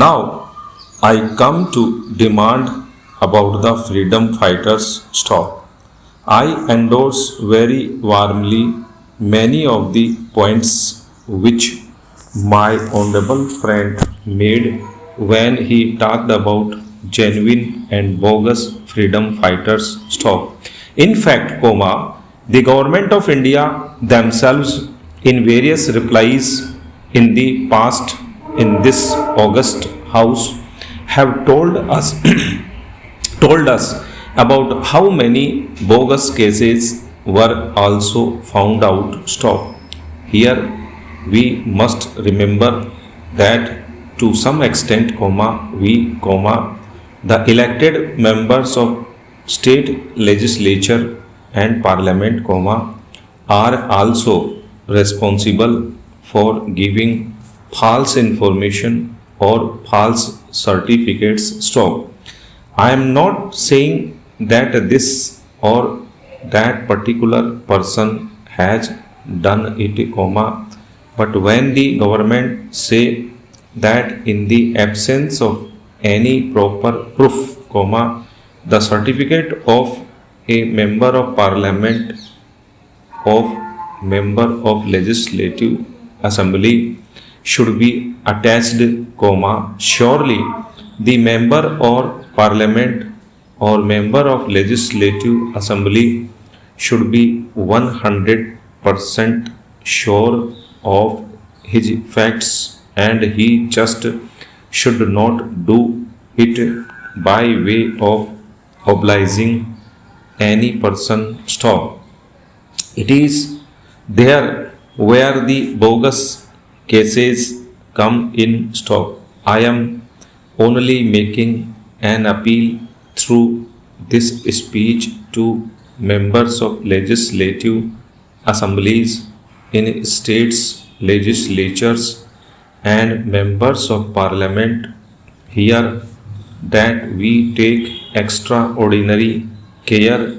Now I come to demand about the freedom fighters stop. I endorse very warmly many of the points which my honorable friend made when he talked about genuine and bogus freedom fighters stop. In fact, the government of India themselves in various replies in the past in this August House have told us about how many bogus cases were also found out. Stop. Here we must remember that to some extent, the elected members of state legislature and parliament, are also responsible for giving false information or false certificates. Stop. I am not saying that this or that particular person has done it, but when the government say that in the absence of any proper proof, the certificate of a member of parliament, of member of legislative assembly should be attached, surely the member or parliament or member of legislative assembly should be 100% sure of his facts, and he just should not do it by way of obliging any person. Stop. It is there where the bogus cases come in. Stop. I am only making an appeal through this speech to members of legislative assemblies in states legislatures and members of parliament here that we take extraordinary care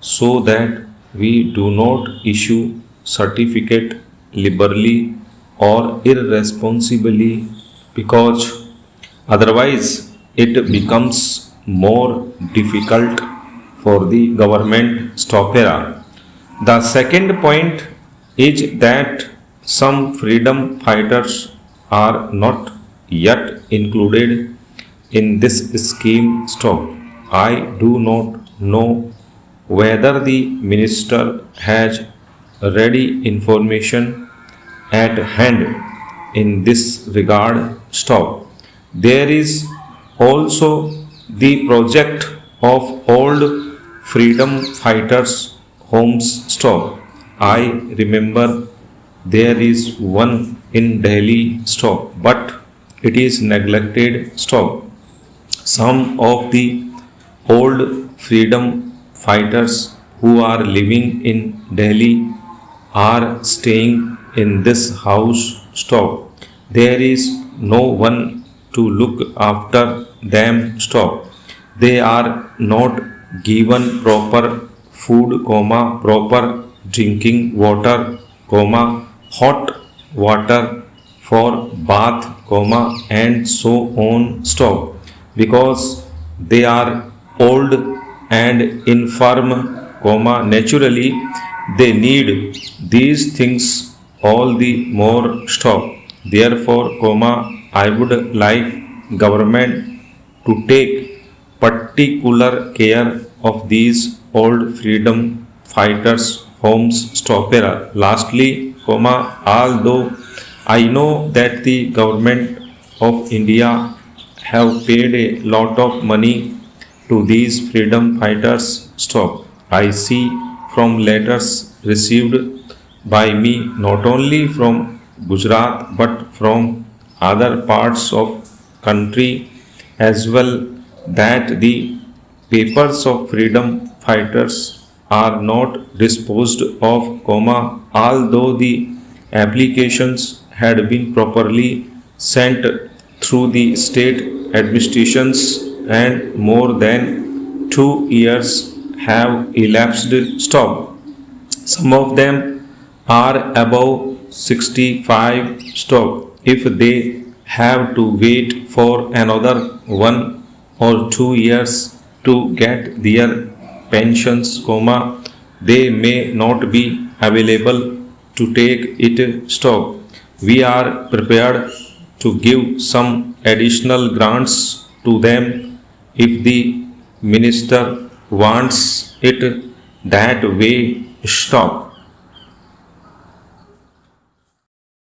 so that we do not issue certificate liberally or irresponsibly, because otherwise it becomes more difficult for the government. Stopera. The second point is that some freedom fighters are not yet included in this scheme. Stop. I do not know whether the minister has ready information at hand in this regard. Stop. There is also the project of old freedom fighters homes. Stop. I remember there is one in Delhi. Stop. But it is neglected. Stop. Some of the old freedom fighters who are living in Delhi are staying in this house. Stop. There is no one to look after them. Stop. They are not given proper food, proper drinking water, hot water for bath, and so on. Stop. Because they are old and infirm, naturally they need these things all the more. Stop. Therefore, I would like government to take particular care of these old freedom fighters homes. Stopera. Lastly, although I know that the government of India have paid a lot of money to these freedom fighters. Stop. I see from letters received by me not only from Gujarat but from other parts of country as well, that the papers of freedom fighters are not disposed of, although the applications had been properly sent through the state administrations and more than 2 years have elapsed. Stop. Some of them are above 65. Stop. If they have to wait for another 1 or 2 years to get their pensions, they may not be available to take it stock. We are prepared to give some additional grants to them if the minister wants it that way. Stop.